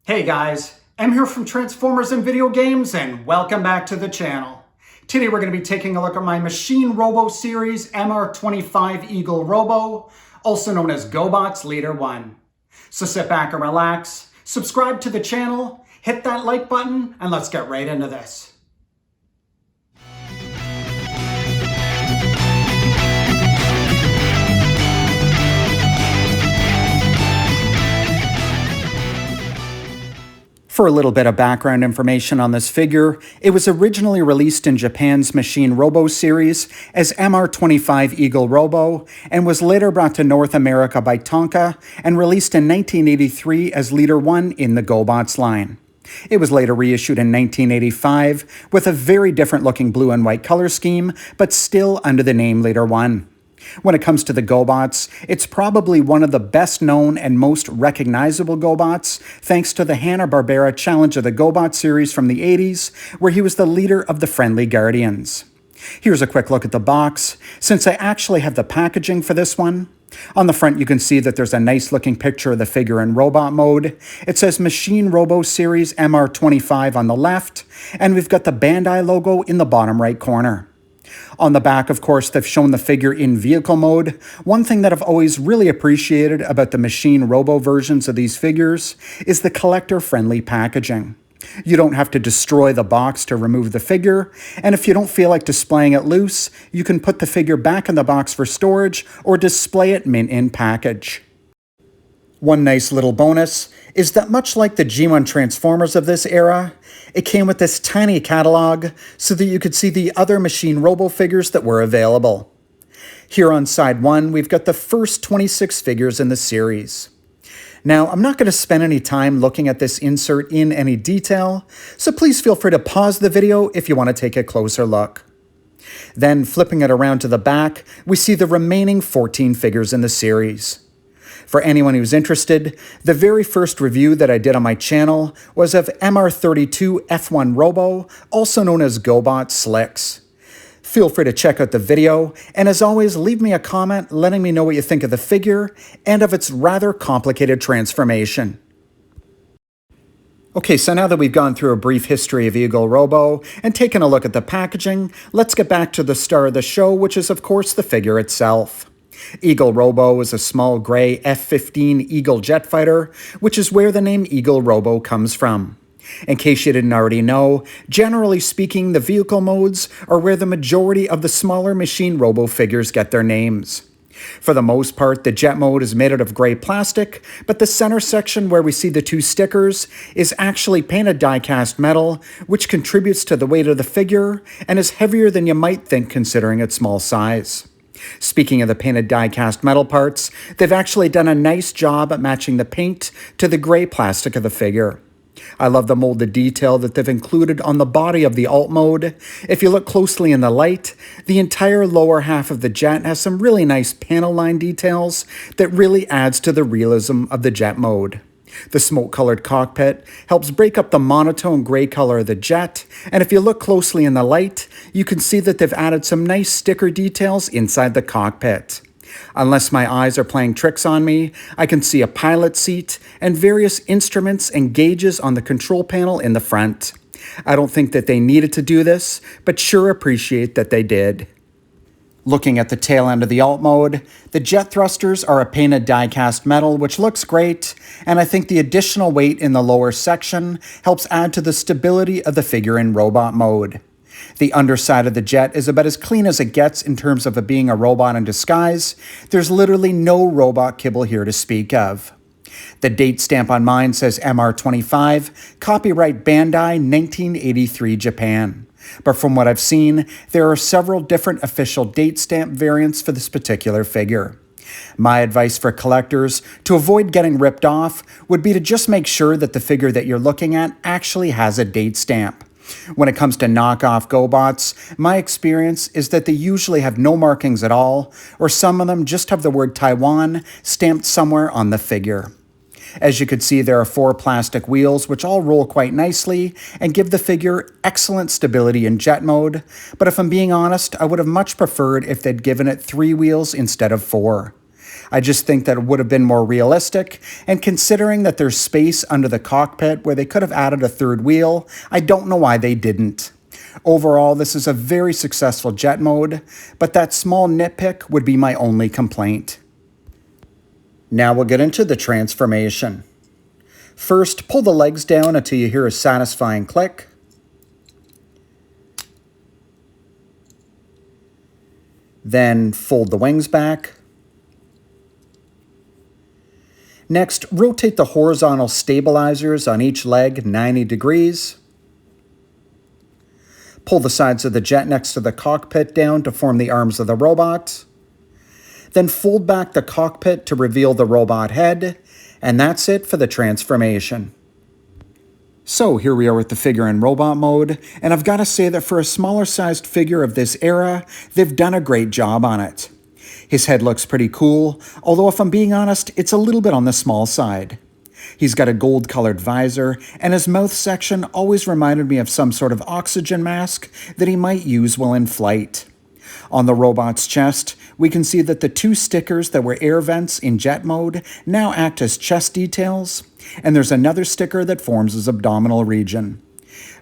Hey guys, I'm here from Transformers and Video Games, and welcome back to the channel. Today we're going to be taking a look at my Machine Robo series MR-25 Eagle Robo, also known as GoBots Leader-1. So sit back and relax, subscribe to the channel, hit that like button, and let's get right into this. For a little bit of background information on this figure, it was originally released in Japan's Machine Robo series as MR-25 Eagle Robo and was later brought to North America by Tonka and released in 1983 as Leader-1 in the GoBots line. It was later reissued in 1985 with a very different looking blue and white color scheme, but still under the name Leader-1. When it comes to the GoBots, it's probably one of the best known and most recognizable GoBots, thanks to the Hanna-Barbera Challenge of the GoBot series from the 80s, where he was the leader of the Friendly Guardians. Here's a quick look at the box, since I actually have the packaging for this one. On the front, you can see that there's a nice looking picture of the figure in robot mode. It says Machine Robo Series MR-25 on the left, and we've got the Bandai logo in the bottom right corner. On the back, of course, they've shown the figure in vehicle mode. One thing that I've always really appreciated about the Machine Robo versions of these figures is the collector-friendly packaging. You don't have to destroy the box to remove the figure, and if you don't feel like displaying it loose, you can put the figure back in the box for storage or display it mint in package. One nice little bonus is that much like the G1 Transformers of this era, it came with this tiny catalog so that you could see the other Machine Robo figures that were available. Here on side 1, we've got the first 26 figures in the series. Now, I'm not going to spend any time looking at this insert in any detail, so please feel free to pause the video if you want to take a closer look. Then, flipping it around to the back, we see the remaining 14 figures in the series. For anyone who's interested, the very first review that I did on my channel was of MR-32 F1 Robo, also known as GoBots Slicks. Feel free to check out the video, and as always, leave me a comment letting me know what you think of the figure and of its rather complicated transformation. Okay, so now that we've gone through a brief history of Eagle Robo and taken a look at the packaging, let's get back to the star of the show, which is of course the figure itself. Eagle Robo is a small gray F-15 Eagle jet fighter, which is where the name Eagle Robo comes from. In case you didn't already know, generally speaking, the vehicle modes are where the majority of the smaller Machine Robo figures get their names. For the most part, the jet mode is made out of gray plastic, but the center section where we see the two stickers is actually painted die-cast metal, which contributes to the weight of the figure and is heavier than you might think considering its small size. Speaking of the painted die-cast metal parts, they've actually done a nice job at matching the paint to the gray plastic of the figure. I love the molded detail that they've included on the body of the alt mode. If you look closely in the light, the entire lower half of the jet has some really nice panel line details that really adds to the realism of the jet mode. The smoke-colored cockpit helps break up the monotone gray color of the jet, and if you look closely in the light, you can see that they've added some nice sticker details inside the cockpit. Unless my eyes are playing tricks on me, I can see a pilot seat and various instruments and gauges on the control panel in the front. I don't think that they needed to do this, but sure appreciate that they did. Looking at the tail end of the alt mode, the jet thrusters are a painted die-cast metal, which looks great, and I think the additional weight in the lower section helps add to the stability of the figure in robot mode. The underside of the jet is about as clean as it gets in terms of it being a robot in disguise. There's literally no robot kibble here to speak of. The date stamp on mine says MR-25, copyright Bandai 1983 Japan. But from what I've seen, there are several different official date stamp variants for this particular figure. My advice for collectors to avoid getting ripped off would be to just make sure that the figure that you're looking at actually has a date stamp. When it comes to knockoff GoBots, my experience is that they usually have no markings at all, or some of them just have the word Taiwan stamped somewhere on the figure. As you can see, there are 4 plastic wheels which all roll quite nicely and give the figure excellent stability in jet mode, but if I'm being honest, I would have much preferred if they'd given it 3 wheels instead of 4. I just think that it would have been more realistic, and considering that there's space under the cockpit where they could have added a third wheel, I don't know why they didn't. Overall, this is a very successful jet mode, but that small nitpick would be my only complaint. Now we'll get into the transformation. First, pull the legs down until you hear a satisfying click. Then fold the wings back. Next, rotate the horizontal stabilizers on each leg 90 degrees. Pull the sides of the jet next to the cockpit down to form the arms of the robot. Then fold back the cockpit to reveal the robot head, and that's it for the transformation. So here we are with the figure in robot mode, and I've got to say that for a smaller sized figure of this era, they've done a great job on it. His head looks pretty cool, although if I'm being honest, it's a little bit on the small side. He's got a gold-colored visor, and his mouth section always reminded me of some sort of oxygen mask that he might use while in flight. On the robot's chest, we can see that the two stickers that were air vents in jet mode now act as chest details, and there's another sticker that forms his abdominal region.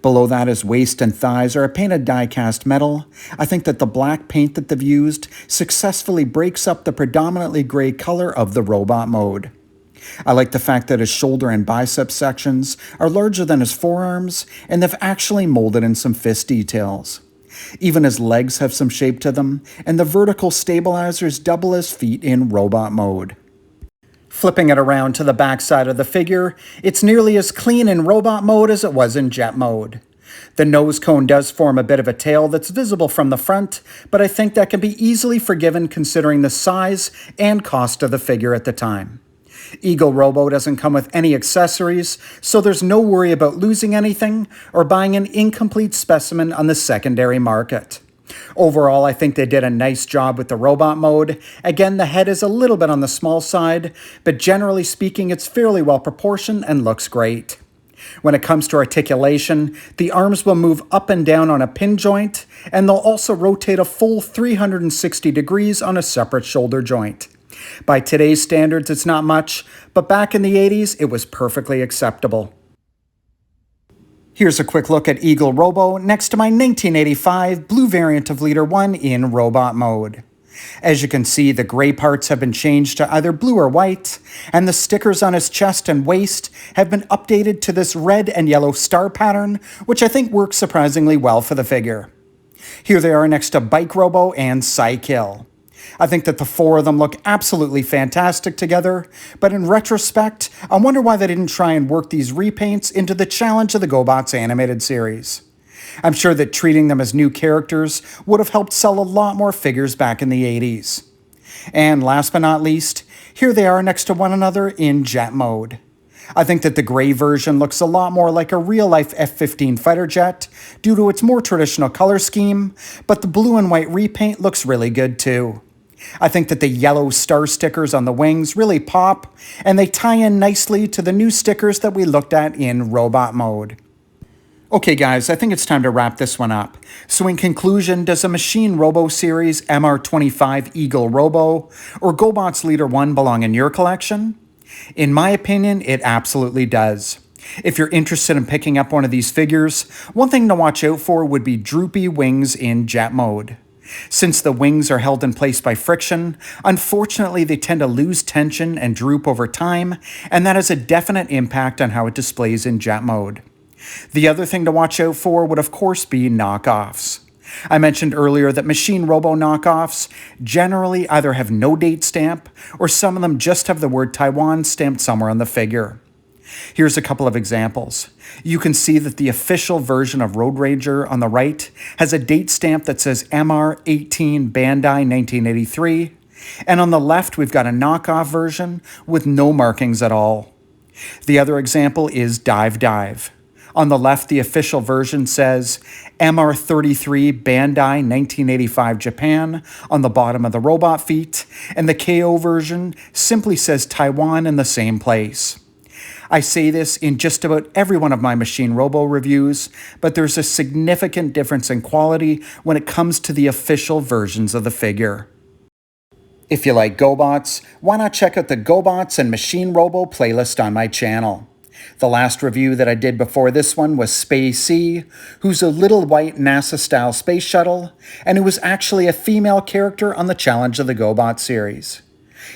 Below that, his waist and thighs are a painted die-cast metal. I think that the black paint that they've used successfully breaks up the predominantly gray color of the robot mode. I like the fact that his shoulder and bicep sections are larger than his forearms, and they've actually molded in some fist details. Even his legs have some shape to them, and the vertical stabilizers double as feet in robot mode. Flipping it around to the back side of the figure, it's nearly as clean in robot mode as it was in jet mode. The nose cone does form a bit of a tail that's visible from the front, but I think that can be easily forgiven considering the size and cost of the figure at the time. Eagle Robo doesn't come with any accessories, so there's no worry about losing anything or buying an incomplete specimen on the secondary market. Overall, I think they did a nice job with the robot mode. Again, the head is a little bit on the small side, but generally speaking, it's fairly well proportioned and looks great. When it comes to articulation, the arms will move up and down on a pin joint, and they'll also rotate a full 360 degrees on a separate shoulder joint. By today's standards, it's not much, but back in the 80s, it was perfectly acceptable. Here's a quick look at Eagle Robo next to my 1985 blue variant of Leader-1 in robot mode. As you can see, the gray parts have been changed to either blue or white, and the stickers on his chest and waist have been updated to this red and yellow star pattern, which I think works surprisingly well for the figure. Here they are next to Bike Robo and Psykill. I think that the four of them look absolutely fantastic together, but in retrospect, I wonder why they didn't try and work these repaints into the challenge of the GoBots animated series. I'm sure that treating them as new characters would have helped sell a lot more figures back in the 80s. And last but not least, here they are next to one another in jet mode. I think that the gray version looks a lot more like a real-life F-15 fighter jet due to its more traditional color scheme, but the blue and white repaint looks really good too. I think that the yellow star stickers on the wings really pop, and they tie in nicely to the new stickers that we looked at in robot mode. Okay guys, I think it's time to wrap this one up. So in conclusion, does a Machine Robo series MR-25 Eagle Robo or GoBots Leader-1 belong in your collection? In my opinion, it absolutely does. If you're interested in picking up one of these figures, one thing to watch out for would be droopy wings in jet mode. Since the wings are held in place by friction, unfortunately they tend to lose tension and droop over time, and that has a definite impact on how it displays in jet mode. The other thing to watch out for would of course be knockoffs. I mentioned earlier that Machine Robo knockoffs generally either have no date stamp, or some of them just have the word Taiwan stamped somewhere on the figure. Here's a couple of examples. You can see that the official version of Road Ranger on the right has a date stamp that says MR-18 Bandai 1983, and on the left we've got a knockoff version with no markings at all. The other example is Dive Dive. On the left, the official version says MR-33 Bandai 1985 Japan on the bottom of the robot feet, and the KO version simply says Taiwan in the same place. I say this in just about every one of my Machine Robo reviews, but there's a significant difference in quality when it comes to the official versions of the figure. If you like GoBots, why not check out the GoBots and Machine Robo playlist on my channel. The last review that I did before this one was Spacey, who's a little white NASA-style space shuttle, and who was actually a female character on the Challenge of the GoBot series.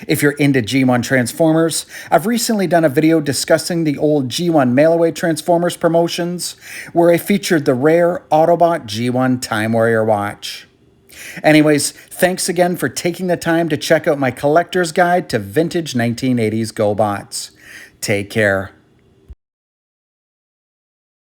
If you're into G1 Transformers, I've recently done a video discussing the old G1 mail-away Transformers promotions, where I featured the rare Autobot G1 Time Warrior watch. Anyways, thanks again for taking the time to check out my collector's guide to vintage 1980s GoBots. Take care.